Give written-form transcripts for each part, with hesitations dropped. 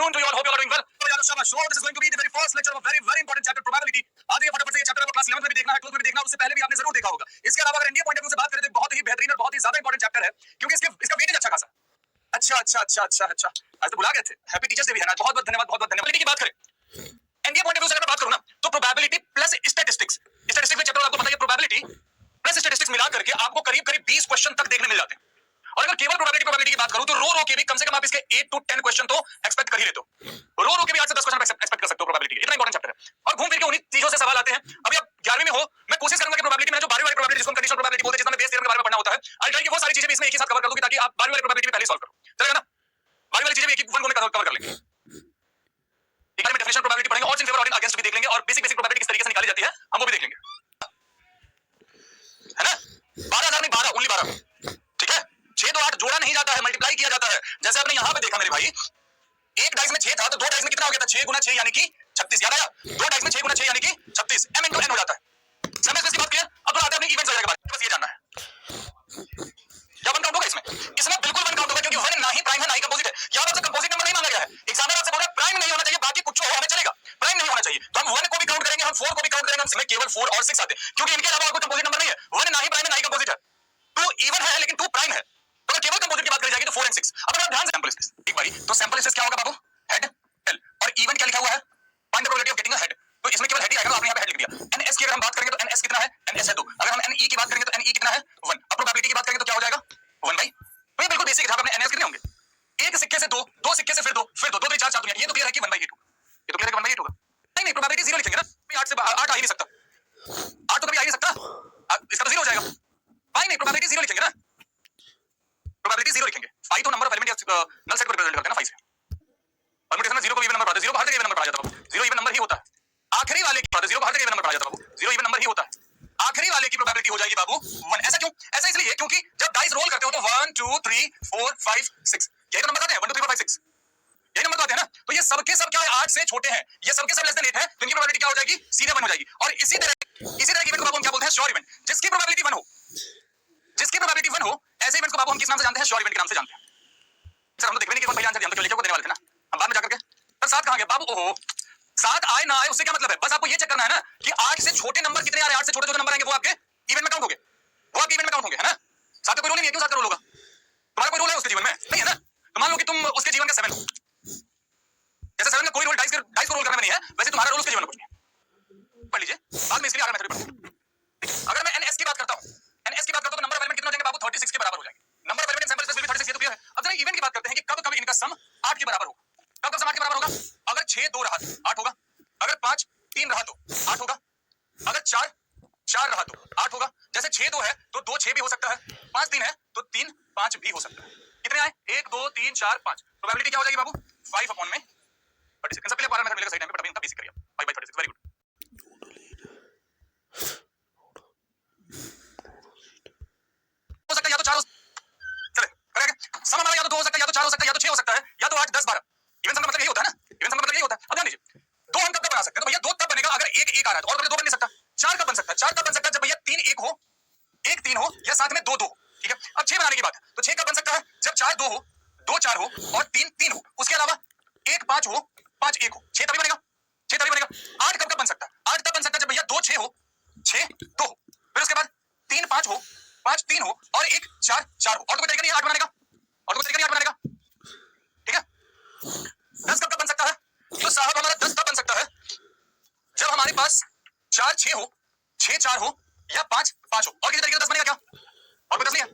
afternoon to you all. Hope you all are doing well. So this is going to be the very first lecture of a very very important chapter, probability. आज ये फटाफट से ये chapter आपको class 11 में भी देखना है, 12 में भी देखना है, उससे पहले भी आपने जरूर देखा होगा. इसके अलावा अगर इंडिया पॉइंट ऑफ व्यू से बात करें तो बहुत ही बेहतरीन और बहुत ही ज्यादा इंपॉर्टेंट चैप्टर है, क्योंकि इसका वेटेज अच्छा खासा. अच्छा आज तो भुला गए थे. हैप्पी टीचर्स डे भी है ना. बहुत बहुत धन्यवाद, बहुत बहुत धन्यवाद. की बात करें इंडिया पॉइंट ऑफ व्यू से अगर बात करूं ना, तो प्रोबेबिलिटी प्लस स्टैटिस्टिक्स में चैप्टर आपको पता है, प्रोबेबिलिटी प्लस स्टैटिस्टिक्स मिला करके आपको करीब 20 क्वेश्चन तक देखने मिल जाते हैं. और अगर केवल प्रोबेबिलिटी की बात करूं तो रो के भी कम से कम आप इसके 8 to 10 क्वेश्चन तो एक्सपेक्ट कर ही लेते हो. रो के भी 8 से 10 क्वेश्चन एक्सपेक्ट कर सकते हो प्रोबेबिलिटी के. इतना इंपॉर्टेंट चैप्टर है. और घूम फिर के उन्हीं चीजों से सवाल आते हैं. अभी आप 11वीं में हो, मैं कोशिश करूंगा कि प्रोबेबिलिटी में जो 12वीं वाली प्रोबेबिलिटी जिसको कंडीशनल प्रोबेबिलिटी बोलते हैं, जिसमें बेस थ्योरम के बारे में पढ़ना होता है, आई ट्राई कि वो सारी चीजें भी इसमें एक ही साथ कवर कर दूं ताकि आप 12वीं वाली प्रोबेबिलिटी पहले सॉल्व करो. चलेगा ना? 12वीं वाली चीजें भी एक ही वन में कवर कर लेंगे. एक बार में डेफिनेशन प्रोबेबिलिटी पढ़ेंगे और इन फेवर और इन अगेंस्ट भी देख लेंगे, और बेसिक प्रोबेबिलिटी किस तरीके से निकाली जाती है हम वो भी देख लेंगे, है ना? 12,000 नहीं 12, ओनली 12. ठीक है. 6 तो 8 जोड़ा नहीं जाता है, मल्टीप्लाई किया जाता है. जैसे आपने यहां पे देखा मेरे भाई, एक डाइस में 6 था तो दो डाइस में कितना हो गया था? 6 गुना 6 यानी कि 36. याद आया? दो डाइस में 6 गुना 6 यानी कि 36. m into n हो जाता है. समझ इसकी बात क्लियर? अब तो आते हैं अपने इवेंट्स वगैरह के बारे में. बस ये जानना है क्या वन काउंट होगा इसमें. इसमें बिल्कुल वन काउंट होगा, क्योंकि वन ना ही प्राइम है ना ही कंपोजिट है. यहां आपसे कंपोजिट नंबर नहीं मांगा गया है. एग्जामिनर आपसे बोल रहा है प्राइम नहीं होना चाहिए, बाकी कुछ हो हमें चलेगा, प्राइम नहीं होना चाहिए. तो हम 1 को भी काउंट करेंगे, हम 4 को भी काउंट करेंगे. हम केवल 4 और 6 आते हैं, क्योंकि इनके अलावा कोई कंपोजिट नंबर नहीं है. 1 ना ही प्राइम है ना ही कंपोजिट है. 2 इवन है लेकिन 2 प्राइम है. तो अगर केवल कंपोजिट की बात करी जाएगी तो 4 and 6. अब अगर ध्यान से सैंपल स्पेस एक बारी, तो सैंपल स्पेस क्या होगा बाबू? Head L. और इवन क्या लिखा हुआ है? Find the probability of getting a head. तो इसमें केवल हेड ही आएगा, तो आपने यहां पे हेड लिख दिया. एनएस की अगर हम बात करेंगे तो एनएस कितना है? एनएस है 2. अगर हम एनई की बात करेंगे तो एनई कितना है? 1. अब प्रोबेबिलिटी की बात करेंगे तो क्या हो जाएगा? 1/. तो ये बिल्कुल बेसिक है. जहां अपने एनएस कितने होंगे? एक सिक्के से दो, दो सिक्के से फिर दो, 2 3 4 7. ये तो क्लियर है कि 1/8 होगा. ये तो क्लियर है कि 1/8 होगा. नहीं प्रोबेबिलिटी 0 लिखेंगे ना. 8 से 8 आ ही नहीं सकता. 8 तो कभी आ ही नहीं सकता. इसका तो 0 हो जाएगा. भाई नहीं, प्रोबेबिलिटी 0 लिखेंगे ना. प्रोबेबिलिटी 0 लिखेंगे. 5 तो नंबर ऑफ एलिमेंट या नल सेट को रिप्रेजेंट करते हैं ना 5 से. परम्यूटेशन में 0 को इवन नंबर पढ़ाते हैं. 0 को हर जगह इवन नंबर पढ़ा जाता है. 0 इवन नंबर ही होता है. आखिरी वाले की 0 को हर जगह इवन नंबर पढ़ा जाता है बाबू. 0 इवन नंबर ही होता है. आखिरी वाले की प्रोबेबिलिटी हो जाएगी बाबू 1. ऐसा क्यों? ऐसा इसलिए क्योंकि जब डाइस रोल करते हो तो 1 2 3 4 5 6 यही तो नंबर आते हैं. 1 2 3 4 5 6 यही नंबर आते हैं ना. तो ये सबके सब क्या है? 8 से छोटे हैं. ये सबके सब लेस देन 8 है. तो इनकी प्रोबेबिलिटी क्या हो जाएगी? सीधे 1 हो जाएगी. और इसी तरह की इवेंट को बाबू हम क्या बोलते हैं? Sure event. जिसकी प्रोबेबिलिटी 1 हो, जिसकी प्रोबेबिलिटी 1 हो, ऐसे इवेंट्स को बाबू हम किस नाम से जानते हैं? श्योर इवेंट के नाम से जानते हैं. सर हम तो देखने नहीं कि कौन पहले आंसर दिया, हम तो लिखे को देने वाले थे ना. हम बाद में जाकर के पर 7 कहां गया बाबू? ओहो, 7 आए ना आए उससे क्या मतलब है? बस आपको ये चेक करना है ना कि 8 से छोटे नंबर कितने आ रहे हैं. 8 से छोटे जो नंबर आएंगे वो आपके इवेंट में काउंट होंगे. वो आपके इवेंट में काउंट होंगे, है ना. 7 का कोई रोल नहीं है. क्यों 7 का रोल होगा? तुम्हारा कोई रोल है उसके जीवन में? नहीं है ना. तो मान लो कि तुम उसके जीवन का 7 हो. जैसे 7 का कोई रोल डाइस को रोल करने में नहीं है, वैसे तुम्हारा रोल उसके जीवन में कुछ नहीं है. पढ़ लीजिए बाद में इसके लिए आगे मेथड पढ़ेंगे. अगर मैं एनएस की बात करता हूं, तो नंबर ऑफ एलिमेंट कितने हो जाएंगे बाबू? 36 के बराबर हो जाएंगे. Number of element in sample space will be 36. ये तो क्लियर है. अब जरा इवेंट की बात करते हैं कि कब इनका सम 8 के बराबर होगा. कब सम 8 के बराबर होगा? अगर 6 2 रहा तो 8 होगा. अगर 5 3 रहा तो 8 होगा. अगर 4 4 रहा तो 8 होगा. जैसे 6 2 है तो 2 6 भी हो सकता है. 5 3 है तो 3 5 भी हो सकता है. कितने आए? 1 2 3 4 5. प्रोबेबिलिटी क्या हो जाएगी बाबू? 5 अपॉन में 36. सबसे पहले 12 मेथड मिलेगा सही टाइम पे, बट अभी इनका बेसिक करिए. 5/36. Very good. हो सकता है या तो 4 हो, चले करेंगे. सम हमारा या तो 2 हो सकता है, या तो 4 हो सकता है, या तो 6 हो सकता है, या तो 8 10 12. इवन सम का मतलब यही होता है ना. इवन सम का मतलब यही होता है. अब ध्यान दीजिए, 2 हम कब तक बना सकते हैं? तो भैया 2 तब बनेगा अगर 1 1 आ रहा है. तो और 2 बन नहीं सकता. 4 कब बन सकता है? 4 तब बन सकता है जब भैया 3 1 हो, 1 3 हो, या साथ में 2 2 हो. ठीक है. अब 6 बनाने की बात है. तो 6 कब बन सकता है? जब 4 2 हो, 2 4 हो और 3 3 हो. उसके अलावा 1 5 हो, 5 1 हो. 6 तभी बनेगा. 6 तभी बनेगा. 8 कब बन सकता है? 8 तब बन सकता है जब भैया 2 6 हो, 6 2 हो. फिर उसके बाद 3 5 हो, 5 3 हो और 1 4 4 हो. और तो कोई तरीका नहीं है 8 बनाने का. और तो कोई तरीका नहीं 8 बनाने का. ठीक है. 10 कब बन सकता है? तो साहब हमारा 10 तब बन सकता है जब हमारे पास 4 6 हो, 6 4 हो या 5 5 हो. और किसी तरीके से 10 बनेगा क्या? और कोई 10 नहीं है.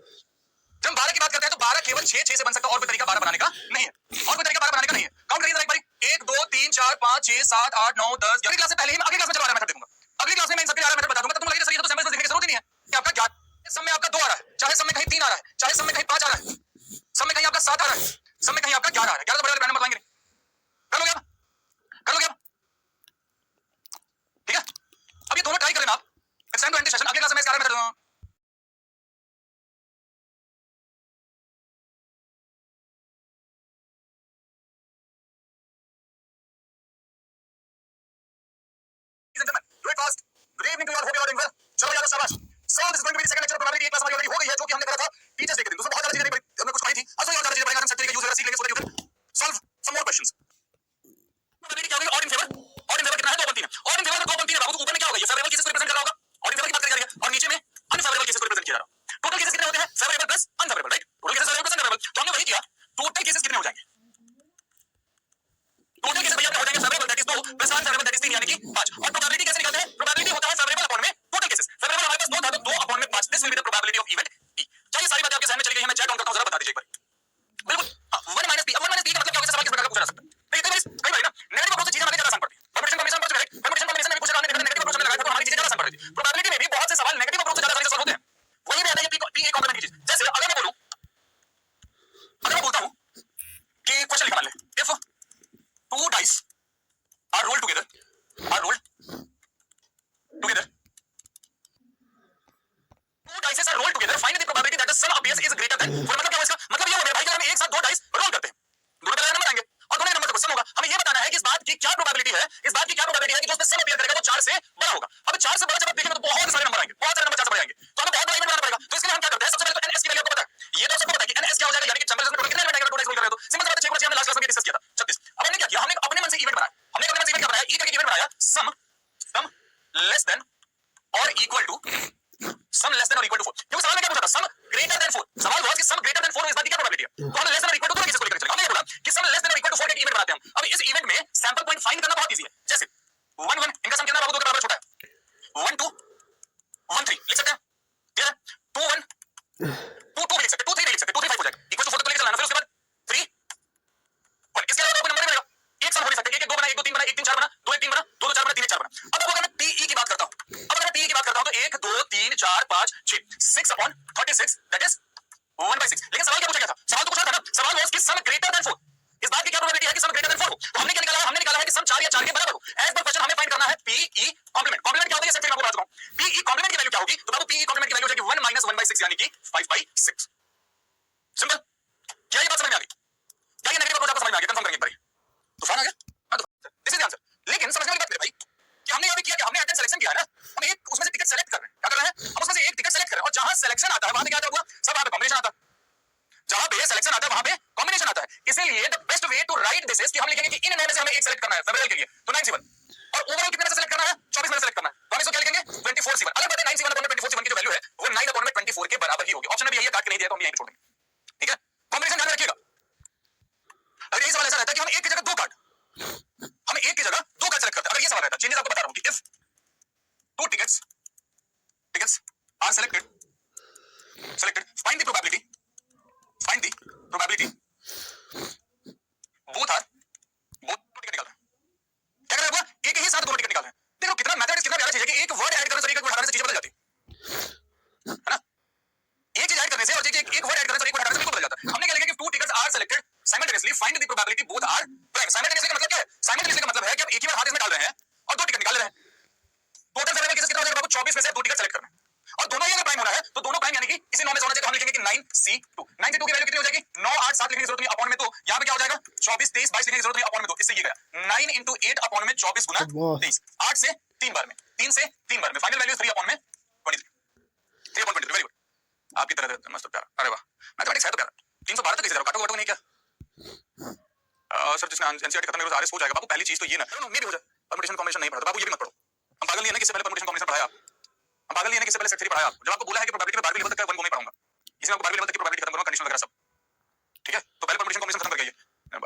जब 12 की बात करते हैं तो 12 केवल 6 6 से बन सकता है. और कोई तरीका 12 बनाने का नहीं है. और कोई तरीका 12 बनाने का नहीं है. काउंट करिए जरा एक बारी. 1 2 3 4 5 6 7 8 9 10. अगली क्लास से पहले ही मैं अगली क्लास में चला रहा मेथड देखूंगा. अगली क्लास में मैं इन सबके 11 मेथड बता दूंगा. तो तुम लगे सही है तो सैंपल देखने की जरूरत ही नहीं है. कि आपका क्या सब में आपका 2 आ रहा है, चाहे सब में कहीं 3 आ रहा है, चाहे सब में कहीं 5 आ रहा है, सब में कहीं आपका 7 आ रहा है, सब में कहीं आपका 11 आ रहा है. 11 तो बड़े बड़े नंबर बताएंगे. कर लोगे आप? कर लोगे आप? ठीक है. अब ये दोनों ट्राई करें आप. It's time to end the session. अगली क्लास में इसके 11 method do it fast. Good evening to you all. Hope you are doing well. चलो यार शाबाश. So this is going to be the second lecture of probability. एक class हमारी already हो गई है जो कि हमने पढ़ा था टीचर्स डे के दिन. दोस्तों बहुत ज्यादा चीजें हमने कुछ पढ़ी थी. असली और ज्यादा चीजें पढ़ेंगे. हम सब तरीके यूज करके सीख लेंगे. So that you can solve some more questions. 3 यानी कि 5। और प्रोबेबिलिटी कैसे निकालते हैं? प्रोबेबिलिटी होता है फेवरेबल अपॉन में टोटल केसेस। फेवरेबल हमारे पास 2 था तो 2 अपॉन में 5, this will be the probability of event E. क्या ये सारी बातें आपके ध्यान में चली गई हैं? मैं चैट ऑन करता हूं, जरा बता दीजिए एक बार। बिल्कुल। हां, 1 माइनस p, अब 1 माइनस p का मतलब क्या होगा? सवाल किस प्रकार का पूछा जा सकता है? देखिए कई बार ना नेगेटिव अप्रोच से चीजें हमें ज्यादा आसान पड़ती है। परम्यूटेशन कॉम्बिनेशन पर जो है, परम्यूटेशन कॉम्बिनेशन में भी पूछा, हमने नेगेटिव अप्रोच में लगाया था तो हमारी चीजें ज्यादा आसान पड़ रही थी। प्रोबेबिलिटी में भी बहुत से सवाल नेगेटिव अप्रोच से ज्यादा आसानी से सॉल्व होते हैं। वही बात है ये p एक कॉम्प्लीमेंट की चीज। जैसे अगर मैं बोलूं, अगर मैं बोलता हूं कि क्वेश्चन लिखा, मान ले if 2 dice are rolled together, are rolled together, 2 dices are rolled together, find the probability that the sum appears is greater than 4। मतलब क्या हुआ इसका? मतलब ये हो गया भाई कि हम एक साथ 2 डाइस रोल करते हैं, दोनों का नंबर आएंगे और दोनों के नंबर का क्वेश्चन होगा। हमें ये बताना है कि इस बात की क्या प्रोबेबिलिटी है, इस बात की क्या प्रोबेबिलिटी है कि जो उसमें सम अपीयर करेगा वो 4 से बड़ा होगा। अब 4 से बड़ा जब आप देखेंगे तो बहुत सारे नंबर आएंगे, बहुत सारे नंबर 4 से बड़े आएंगे, तो हमें बहुत बड़ा इवेंट बनाना पड़ेगा। तो इसके लिए हम क्या करते हैं? सबसे पहले तो ns की वैल्यू आपको पता है, ये तो सबको पता है कि ns क्या हो जाएगा, यानी कि चैंबर में कितने इवेंट आएंगे, 2 डाइस रोल कर रहे हो तो सिंपल सी बात है, 6 गुना 6 हमने लास्ट क्लास में डिस्कस किया था 36। अब हमने क्या किया? हमने अपने मन से इवेंट बनाया। हमने अपने मन से इवेंट क्या बनाया? ई करके इवेंट बनाया, सम लेस देन और equal to, sum less than और इक्वल टू 4। क्योंकि सवाल में क्या पूछा था? Sum greater than 4। सवाल हुआ कि सम ग्रेटर देन 4 हो, इस बात की क्या प्रोबेबिलिटी है? तो हमने लेस देन और इक्वल टू दोनों केसेस को लेकर चले। हमने ये बोला कि सम लेस देन और इक्वल टू 4 का इवेंट बनाते हैं हम। अब इस इवेंट में सैंपल पॉइंट फाइंड करना बहुत इजी है। जैसे 1 1 इनका सम कितना बाबू? 2 के बराबर छोटा है। 1 2 1 3 लिख सकते हैं, ठीक है? 2 1 2 2 लिख सकते हैं, 2 3 लिख सकते हैं, 2 3 5 हो जाएगा, इक्वल टू 4 तक लेकर चलाना। फिर उसके बाद 3 1, इसके अलावा कोई नंबर नहीं बनेगा। एक सम हो नहीं सकता, 1 1 2 बना, 1 2 3 बना, 1 3 4 बना, 2 1 3 बना, 2 2 4 बना, 3 1 4 बना। अब अगर मैं pe की बात करता हूं, अब अगर मैं pe की बात करता हूं तो 1 2 3 4 5 6 6 अपॉन 36 दैट इज 1/6। लेकिन सवाल क्या पूछा गया था? सवाल तो पूछा था ना, सवाल वाज कि सम ग्रेटर देन 4। इस बात की क्या प्रोबेबिलिटी है कि सम ग्रेटर देन 4 हो? तो हमने क्या निकाला है? हमने निकाला है कि सम 4 या 4 के बराबर हो। एज पर क्वेश्चन हमें फाइंड करना है pe कॉम्प्लीमेंट। कॉम्प्लीमेंट क्या होता है? ये सेट में आपको बता चुका हूं। pe कॉम्प्लीमेंट की वैल्यू क्या होगी? तो बाबू pe कॉम्प्लीमेंट की वैल्यू हो जाएगी 1 - 1/6 यानी कि 5/6। सिंपल। क्या ये बात समझ में आ गई? क्या ये नेगेटिव अप्रोच आपको समझ में आ गया? कंफर्म करेंगे एक बार। तूफान आ गया? हां, तो दिस इज द आंसर। लेकिन समझने वाली बात है भाई कि हमने यहां पे किया क्या? हमने अटेंड सिलेक्शन किया है ना, हम एक उसमें से टिकट सेलेक्ट कर रहे हैं। क्या कर रहे हैं? हम उसमें से एक टिकट सेलेक्ट कर रहे हैं और जहां सिलेक्शन आता है वहां पे क्या हुआ? सब वहां पे कॉम्बिनेशन आता है। जहां पे सिलेक्शन आता है वहां पे कॉम्बिनेशन आता है। इसीलिए the best way to write this is कि हम लिखेंगे कि इन में से हमें एक सेलेक्ट करना है फेवरेबल के लिए, तो 9C1। और ओवरऑल कितने में से सेलेक्ट करना है? 24 में से सेलेक्ट करना है, तो हम इसको क्या लिखेंगे? 24C1। अगर पता है 9C1 अपॉन 24C1 की जो वैल्यू है वो 9 अपॉन 24 के बराबर ही होगी। ऑप्शन में भी यही है, काट के नहीं दिया तो हम यहीं पे छोड़ देंगे, ठीक है? कॉम्बिनेशन ध्यान में रखिएगा। अगर ये सवाल ऐसा रहता है कि हम एक की जगह 2 कार्ड, हम एक की जगह 2 कार्ड सेलेक्ट करते हैं। अगर ये सवाल रहता है, चेंजेस आपको बता रहा हूं कि if 2 tickets are selected, find the probability both ticket निकाल रहे हैं। क्या कर रहे हैं? एक ही साथ दोनों टिकट निकाल रहे हैं। देखो कितना मैथमेटिक्स, कितना प्यारा चीज है कि एक वर्ड ऐड करने से एक वर्ड हटाने से चीजें बदल जाती है ना? एक चीज ऐड करने से और एक वर्ड ऐड करने से एक वर्ड हटाने से बिल्कुल बदल जाता है। हमने क्या लिखा कि 2 tickets are selected simultaneously, find the probability both are prime। simultaneously का मतलब क्या है? simultaneously का मतलब है कि आप एक ही बार हाथ इसमें डाल रहे हैं और 2 टिकट निकाल रहे हैं। टोटल फेवरेबल केसेस कितना हो जाएगा? 24 में से 2 टिकट सेलेक्ट करना है और दोनों ही अगर प्राइम होना है तो दोनों प्राइम यानी कि इसी 9 में से होना चाहिए। तो हम लिखेंगे कि 9C2। 9C2 की वैल्यू कितनी हो जाएगी? 9 8 7 लिखने की जरूरत नहीं अपॉन में, तो यहां पे क्या हो जाएगा? 24 23 22 लिखने की जरूरत नहीं अपॉन में, तो इससे ये गया 9 into 8 अपॉन में 24 गुना 23, 8 से 3 बार में, 3 से 3 बार में, फाइनल वैल्यू 3 अपॉन में 23, 3 अपॉन 23। वेरी गुड, आपकी तरह मस्त प्यारा। अरे वाह, मैथमेटिक्स है तो प्यारा। 312 तक कैसे जाओ? काटो काटो नहीं क्या? सर जिसने एनसीईआरटी खत्म करो आरएस हो जाएगा। बाबू पहली चीज तो ये ना मे भी हो जाए, परम्यूटेशन कॉम्बिनेशन नहीं पढ़ा तो बाबू ये भी मत पढ़ो। हम पागल नहीं है ना, किससे पहले परम्यूटेशन कॉम्बिनेशन पढ़ाया? हम पागल नहीं है ना, किससे पहले सेट थ्योरी पढ़ाया? जब आपको बोला है कि प्रोबेबिलिटी में बारहवीं लेवल तक का वन को नहीं पढ़ाऊंगा, इसमें आपको बारहवीं लेवल तक की प्रोबेबिलिटी खत्म करूंगा, कंडीशन वगैरह सब, ठीक है? तो पहले परम्यूटेशन कॉम्बिनेशन खत्म करके आइए,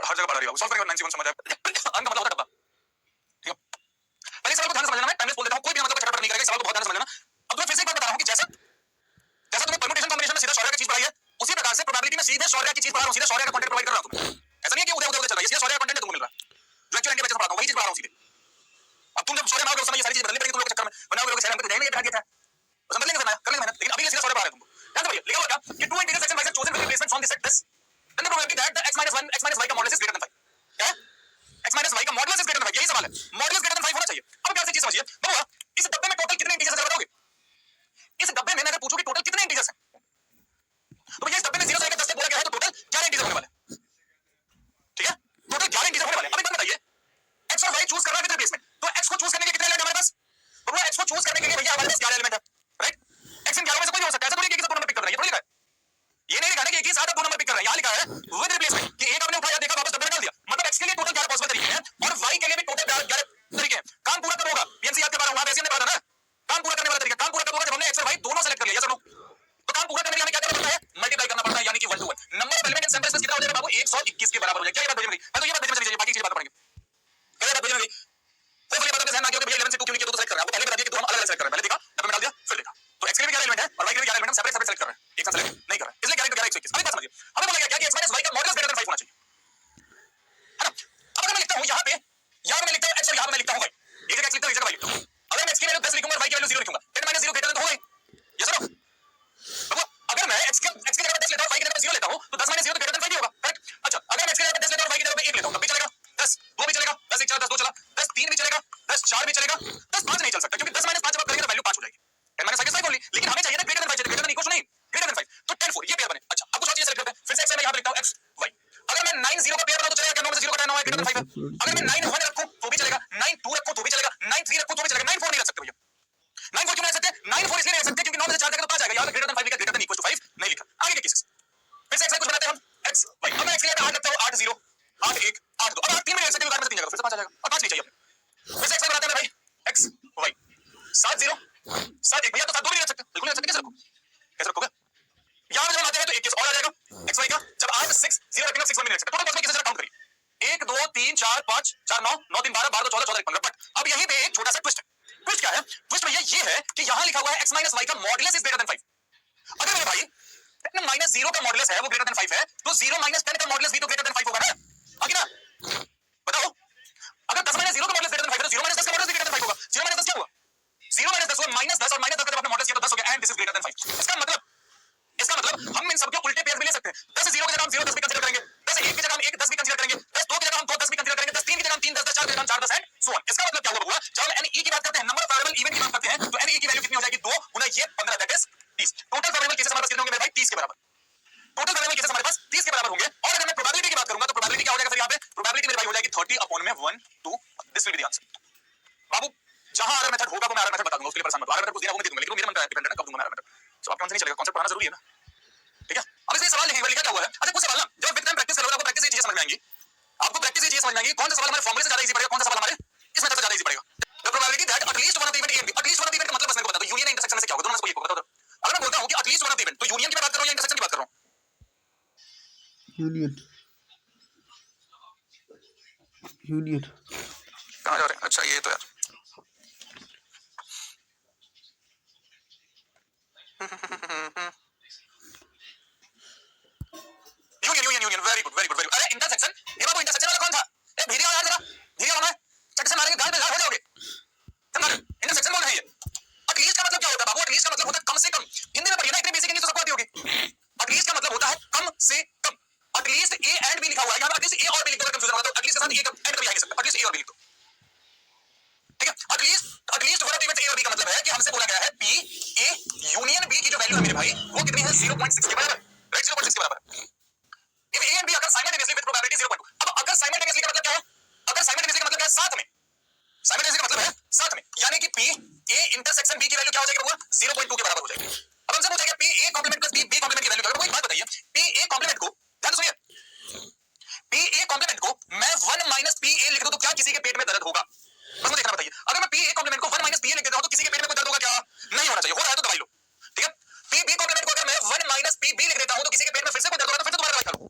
हर जगह पढ़ा रही है सॉल्व करेंगे 9C1 समझ आए। अंक का मतलब होता है डब्बा, ठीक है? पहले सवाल को ध्यान से समझ लेना, मैं टाइमलेस बोल देता हूं, कोई भी मतलब का झटपट नहीं करेगा, सवाल को बहुत ध्यान से समझ लेना। अब मैं फिर से एक बात बता रहा हूं कि जैसा जैसा तुम्हें परम्यूटेशन कॉम्बिनेशन में सीधा शौर्य की चीज पढ़ाई है, उसी प्रकार से प्रोबेबिलिटी में सीधे शौर्य की चीज पढ़ा रहा हूं, सीधे शौर्य का कंटेंट प्रोवाइड कर रहा हूं तुम्हें। ऐसा नहीं है कि उधर उधर चल रहा है, सीधा शौर्य का कंटेंट तुमको मिल रहा है, जो एक्चुअल एंड के वजह से पढ़ाता हूं वही चीज पढ़ा रहा हूं सीधे। अब तुम जब शौर्य बनाओगे उस समय ये सारी चीजें बदलनी पड़ेगी तुम लोग के चक्कर में, वरना लोग शहर में तो जाएंगे ये बैठ गया था, समझ लेंगे वरना कर लेंगे मेहनत। लेकिन अभी ये सीधा शौर्य पढ़ा रहा है तुमको, ध्यान से पढ़िए। लिखा हुआ क्या कि 2 integer section wise chosen with replacement from the set this, then the probability that the x minus 1 x minus y का मॉडुलस इज ग्रेटर देन 5। क्या है? x minus y का मॉडुलस इज ग्रेटर देन 5, यही सवाल है। Modulus greater than 5 होना चाहिए। अब क्या चीज समझिए बाबू, इस डब्बे में टोटल कितने इंटीजर्स हैं बताओगे? इस डब्बे में मैं अगर पूछूं कि टोटल कितने इंटीजर्स हैं, तो भैया इस डब्बे में 0 से लेकर 10 तक बोला गया है, तो टोटल 11 इंटीजर होने वाले हैं, ठीक है? टोटल 11 इंटीजर होने वाले हैं। अब एक बात बताइए, x और y चूज करना है विद रिप्लेसमेंट, तो x को चूज करने के कितने एलिमेंट हमारे पास? तो वो x को चूज करने के लिए भैया हमारे पास 11 एलिमेंट है, राइट? x इन 11 में से कोई भी हो सकता है, ऐसा थोड़ी है कि एक ही साथ दो नंबर पिक कर रहा है, ये थोड़ी लिखा है। ये नहीं लिखा है कि एक ही साथ आप दो नंबर पिक कर रहे हैं, यहां लिखा है विद रिप्लेसमेंट कि एक आपने उठाया देखा वापस डब्बे में डाल दिया, मतलब x के लिए टोटल 11 पॉसिबल तरीके हैं और y के लिए भी टोटल 11 तरीके हैं। काम पूरा कब होगा? पीएमसी याद करवा रहा हूं, वहां पे हमने पढ़ा था ना, काम पूरा करने वाला तरीका। काम पूरा कब होगा? जब हमने x और y दोनों सेलेक्ट कर लिया, यस और नो? तो काम पूरा करने के लिए हमें क्या करना पड़ता है? मल्टीप्लाई करना पड़ता है, यानी कि 1 to 1 number of element in sample space कितना हो जाएगा बाबू? 121 के बराबर हो जाएगा। क्या ये बात समझ में आई? मैं तो ये बात समझ लीजिए, बाकी चीजें बात करेंगे। क्या बात समझ में आई? होपफुली बातों के 1 से 2 क्यों नहीं किया, तो सेलेक्ट कर रहे हैं। आपको पहले बता दिया कि तो हम अलग-अलग सेलेक्ट कर रहे हैं, पहले देखा, डबल में डाल दिया, फिर देखा। तो x के लिए भी 11 एलिमेंट है और y के लिए भी 11 एलिमेंट, हम सेपरेट सेलेक्ट कर रहे हैं, एक साथ सेलेक्ट नहीं कर रहे हैं, इसलिए 11 into 11 121। अब एक बात समझिए, हमें बोला गया कि x - y का मॉडुलस ग्रेटर देन 5 होना चाहिए, है ना? अब अगर मैं लिखता हूं यहां पे मैं लिखता हूं x और यहां पे मैं लिखता हूं y, एक जगह x लिखता हूं, एक जगह y लिखता हूं। अगर मैं x की वैल्यू 10 लिखूंगा और y की वैल्यू 0 लिखूंगा, 10 - 0 ग्रेटर देन तो होगा ही, यस और नो? तो अगर मैं x की जगह पे 10 लेता हूं, y की जगह पे 0 लेता हूं, तो 10 - 0 तो ग्रेटर देन 5 ही होगा, करेक्ट? अच्छा, अगर मैं x की जगह पे 10 लेता हूं और y की जगह पे 1 लेता हूं, तब भी चलेगा, 10 2 भी चलेगा, 10 1 4 10 2 चला, 10 3 भी चलेगा, 10 4 भी चलेगा, 10 5 नहीं चल सकता, क्योंकि 10 - 5 जब आप करेंगे तो वैल्यू 5 हो जाएगी। 10 - 5 5 ओनली, लेकिन हमें चाहिए था greater than 5, greater than equal to नहीं, ग्रेटर देन 5, तो 10 4 ये पेयर बने। अच्छा, अब कुछ और चीज सेलेक्ट करते हैं, फिर से x मैं यहां पे लिखता हूं x y। अगर मैं 9 0 का पेयर बनाऊं तो चलेगा क्या? 9 में से 0 घटाना है, ग्रेटर देन 5 है। अगर मैं 9 1 रखूं तो भी चलेगा, 9 2 रखूं तो भी चलेगा, 9 3 रखूं तो भी चलेगा, 9 4 नहीं रख सकते भैया। 9 4 क्यों नहीं रख सकते? 9 4 इसलिए नहीं रख सकते क्योंकि 9 में से 4 जाएगा तो 5 आएगा, यहां पे ग्रेटर देन 5 लिखा, ग्रेटर देन इक्वल टू 5 नहीं लिखा। आगे के केसेस फिर से x कुछ बनाते हैं हम, x y। अब मैं x के लिए 8 रखता हूं, 8 0 8 1 8 2, अब 8 3 में रख सकते हो, 4 में से 3 जाएगा, फिर से 5 आ जाएगा और 5 नहीं चाहिए अपने। फिर से x बनाते हैं भाई, x y 7 0 7 1, भैया तो 7 2 नहीं रख सकते, बिल्कुल नहीं रख सकते, कैसे रखूं, कैसे रखोगे? यहां जब आते हैं तो एक केस और आ जाएगा x y का, जब 8 6 0 रखेंगे 6 1 नहीं रख सकते। टोटल पॉसिबल केसेस काउंट करिए, 1 2 3 4 5 4 9 9 3 12 12 2 14 14 1 15। बट अब यहीं पे एक छोटा सा ट्विस्ट है। ट्विस्ट क्या है? ट्विस्ट भैया ये है कि यहां लिखा हुआ है x - y का मॉडुलस इज ग्रेटर देन 5। अगर मेरे भाई 10 - 0 का मॉडुलस है वो ग्रेटर देन 5 है, तो 0 - 10 का मॉडुलस भी तो ग्रेटर देन 5 होगा ना, आगे ना? बताओ, अगर 10 - 0 का मॉडुलस ग्रेटर देन 5 है तो 0 - 10 का मॉडुलस भी ग्रेटर देन 5 होगा। 0 - 10 क्या हुआ? 0 - 10 हुआ -10 और -10 का जब आपने मॉडुलस किया तो 10 हो गया, and this is greater than 5। इसका मतलब हम इन सबके उल्टे पेयर भी ले सकते हैं। 10 0 की जगह हम 0 10 भी कंसीडर करेंगे, 10 1 की जगह हम 1 10 भी कंसीडर करेंगे, 10 2 की जगह हम 2 10 भी कंसीडर करेंगे, 10 3 की जगह हम 3 10 10 4 की जगह हम 4 10 एंड सो ऑन। इसका मतलब क्या हुआ बबुआ? जब हम ne की बात करते हैं, नंबर ऑफ वेरिएबल इवन की बात करते हैं, तो ne की वैल्यू कितनी हो जाएगी? 2 गुना ये 15, that is 30। Total variable cases हमारे पास कितने होंगे मेरे भाई? 30 के बराबर। टोटल वेरिएबल केसेस हमारे पास 30 के बराबर होंगे। और अगर मैं प्रोबेबिलिटी की बात करूंगा तो प्रोबेबिलिटी क्या हो जाएगा फिर यहाँ पे? प्रोबेबिलिटी मेरे भाई हो जाएगी 30 अपॉन में 1 2, this will be the answer. बाबू जहां आर मेथड होगा वो मैं आर मेथड बता दूंगा, उसके लिए परेशान मत हो। आर मेथड कुछ देना वो मैं दे दूंगा, लेकिन वो मेरे मन का डिपेंडेंट है, कब दूंगा मैं आर मेथड। सो आपके मन से नहीं चलेगा, कॉन्सेप्ट पढ़ाना जरूरी है ना, ठीक है? अब इसमें सवाल लिखेंगे, लिखा क्या हुआ है? अच्छा कुछ सवाल ना जब विद टाइम प्रैक्टिस करोगे आपको प्रैक्टिस ये चीजें समझ में आएंगी, आपको प्रैक्टिस ये चीजें समझ में आएंगी। कौन सा सवाल हमारे फॉर्मूले से ज्यादा इजी पड़ेगा, कौन सा सवाल हमारे इस मेथड से ज्यादा इजी पड़ेगा। The probability that at least one of the event A and B, at least one of the event का मतलब बस मेरे को बता दो, यूनियन या इंटरसेक्शन में से क्या होगा, दोनों में से कोई एक होगा। बताओ अगर मैं बोलता हूं कि at least one of the event, तो यूनियन की बात कर रहा हूं या इंटरसेक्शन की बात कर रहा हूं? यूनियन यूनियन कहां जा रहे हैं? अच्छा ये तो यार union union union, very good very good very good. अरे इंटरसेक्शन, ये बाबू इंटरसेक्शन वाला कौन था? ए धीरे आओ यार, जरा धीरे आओ ना, चट से मारेंगे गाल पे लाल हो जाओगे। समझ? इंटरसेक्शन बोल रहे हैं ये। एटलीस्ट का मतलब क्या होता है बाबू? एटलीस्ट का मतलब होता है कम से कम। हिंदी में पढ़िए ना, इतनी बेसिक इंग्लिश तो सबको आती होगी। एटलीस्ट का मतलब होता है कम से कम। एटलीस्ट ए एंड बी लिखा हुआ है, यहां पे एटलीस्ट ए और बी लिख दो, कंफ्यूजन होगा तो एटलीस्ट के साथ ए का एंड कभी आ नहीं सकता, एटलीस्ट ए और बी लिख दो, ठीक है? At least one of the events A और बी का मतलब है कि हमसे बोला गया है पी ए यूनियन बी की जो वैल्यू है मेरे भाई वो कितनी है? 0.6 के बराबर, राइट? 0.6 के बराबर। If A and B occur simultaneously with probability 0.2, अब अगर simultaneously का मतलब क्या है? अगर simultaneously का मतलब क्या है? साथ में। simultaneously का मतलब है साथ में, यानी कि P A इंटरसेक्शन B की वैल्यू क्या हो जाएगी बबुआ? 0.2 के बराबर हो जाएगी। अब हमसे पूछा गया P A complement plus B complement की वैल्यू क्या होगी? एक बात बताइए, P A कॉम्प्लीमेंट को ध्यान से सुनिए, P A कॉम्प्लीमेंट को मैं 1 माइनस P A लिख दूं तो क्या किसी के पेट में दर्द होगा? बस मुझे देखना बताइए। अगर मैं P A कॉम्प्लीमेंट को 1 माइनस P A लिख देता हूं तो किसी के पेट में कोई दर्द होगा क्या? नहीं होना चाहिए। हो रहा है तो दवाई लो, ठीक है? P B कॉम्प्लीमेंट को अगर मैं 1 माइनस P B लिख देता हूं तो किसी के पेट में फिर से कोई दर्द होगा तो फिर से दोबारा दवाई खा लो।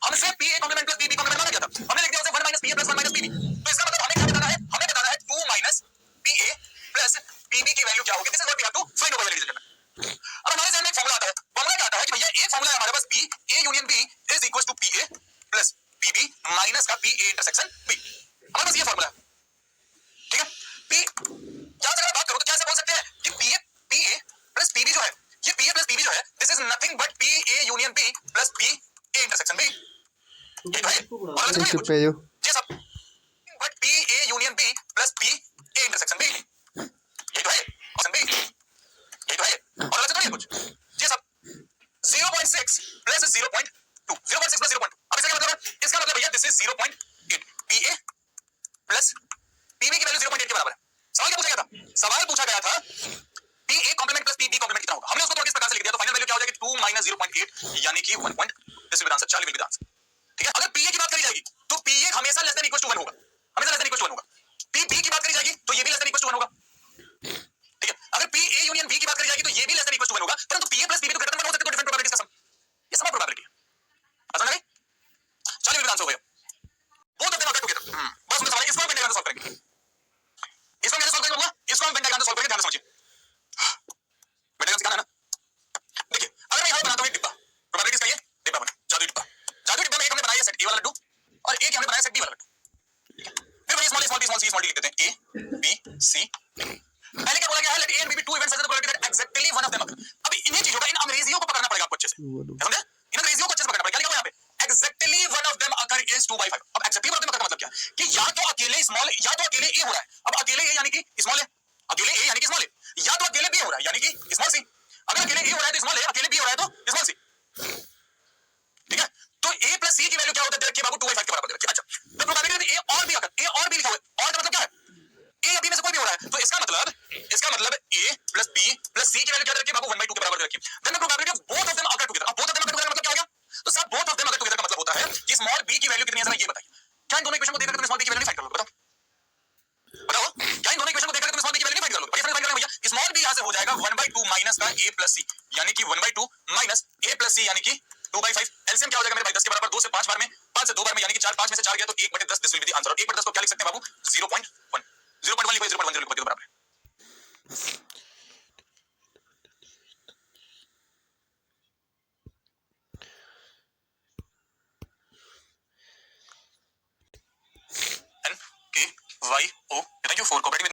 हमसे P A complement plus B B complement माना गया था, हमने लिख दिया उसे 1 minus P A plus 1 minus P B. तो इसका मतलब हमें क्या बताना है? हमें बताना है 2 minus P A plus P B की वैल्यू क्या होगी। This is what we have to find out, ladies and gentleman. अब हमारे जहन में एक फार्मूला आता है, फार्मूला क्या आता है कि भैया एक फार्मूला है हमारे पास, P A union B is equal to P A plus P B minus का पी ए इंटरसेक्शन बी। हमारे पास ये फार्मूला है, ठीक है? पी यहां से अगर बात करो तो क्या ऐसे बोल सकते हैं कि P A plus P B जो है, ये P A plus P B जो है, this is nothing but P A union B plus P A intersection B. ये तो है और चुप पे जो ये सब but P A union B plus P A intersection B, ये तो है ऑप्शन बी, ये तो है और अलग से थोड़ी है कुछ। ये सब 0.6 प्लस 0.2, 0.6 प्लस 0.2। अब इसका क्या मतलब है? इसका मतलब भैया this is 0.8, P A plus P B की वैल्यू 0.8 के बराबर है। सवाल क्या पूछा गया था? सवाल पूछा गया था P A complement plus P B complement कितना होगा। हमने उसको थोड़ा इस प्रकार से लिख दिया, तो फाइनल वैल्यू क्या हो जाएगी? 2 माइनस 0.8 यानी कि 1 point, this will B answer, 40 will be answer, ठीक है? अगर पी ए की बात करी जाएगी तो पी ए हमेशा लेस देन इक्वल टू 1 होगा, हमेशा लेस देन इक्वल टू 1 होगा। पी बी की बात करी जाएगी तो ये भी लेस देन इक्वल टू 1 होगा, ठीक है? अगर पी ए यूनियन बी की बात करी जाएगी तो ये भी लेस देन इक्वल टू 1 होगा, परंतु P A plus P B तो ग्रेटर देन 1 हो सकते हैं, तो डिफरेंट प्रोबेबिलिटीज का सम, ये सम प्रोबेबिलिटी है। समझ गए? 40 विल बी आंसर हो गया। Both of them are together, बस मुझे सवाल इसको हम इंटीग्रल सॉल्व करेंगे, इसको हम वेन डायग्राम से सॉल्व करेंगे, ध्यान से समझिए। वेन डायग्राम सिखाना है ना, देखिए अगर मैं यहां बनाता हूं एक डिब्बा, प्रोबेबिलिटीज का ये डिब्बा बना, जादुई डिब्बा। जादुई डिब्बे में एक हमने बनाया सेट ए वाला लड्डू और एक हमने बनाया सेट बी वाला लड्डू, ठीक है। फिर वही small small C small D लिख देते हैं, ए बी सी। पहले क्या बोला गया है, let A and B be two events such that probability that exactly one of them occur. अब इन्हीं चीजों का, इन अंग्रेजियों को पकड़ना पड़ेगा आपको अच्छे से, समझे? इन अंग्रेजियों को अच्छे से पकड़ना पड़ेगा। क्या लिखा हुआ है यहाँ पे, exactly one of them occur is 2/5। अब एक्जेक्टली वन ऑफ देम अकर का मतलब क्या है कि या तो अकेले स्मॉल, या तो अकेले ए हो रहा है। अब अकेले ए यानी कि स्मॉल है, अकेले ए यानी कि स्मॉल है, या तो अकेले बी हो रहा है यानी कि स्मॉल सी। अगर अकेले ए हो रहा है तो स्मॉल है, अकेले बी हो रहा है तो स्मॉल सी, ठीक है। तो ए प्लस सी की वैल्यू क्या होता है, देखिए बाबू 2/5 के बराबर दे रखिए। अच्छा, तो प्रोबेबिलिटी ए और बी, अगर ए और बी लिखा हुआ है, और का मतलब क्या है, ए बी में से कोई भी हो रहा है, तो इसका मतलब ए प्लस बी प्लस सी की वैल्यू क्या दे रखिए बाबू, 1/2 के बराबर दे रखिए। Then the probability of both of them occur together. अब both of them occur together मतलब क्या हो गया, तो सब both of them occur together का मतलब होता है कि स्मॉल बी की वैल्यू कितनी है, जरा ये बताइए। क्या इन दोनों इक्वेशन को देखकर तुम स्मॉल बी की वैल्यू फाइंड कर लोगे, बताओ क्या इन दोनों इक्वेशन को देखकर तुम स्मॉल बी की वैल्यू फाइंड कर लोगे? भैया फाइंड करना भैया, स्मॉल बी यहां से हो जाएगा 1/2 माइनस का a प्लस सी, यानी कि 1/2 माइनस a प्लस सी यानी कि 2/5। एलसीएम क्या हो जाएगा मेरे भाई, 10 के बराबर 2 से 5 बार में, 5 से 2 बार में यानी कि 4, 5 में से 4 गया तो 1/10, this will be the answer. और 1/10 को क्या लिख सकते हैं बाबू, 0.1 0.1 लिखो, 0.10 लिखो के बराबर है। N K Y O, thank you for cooperating.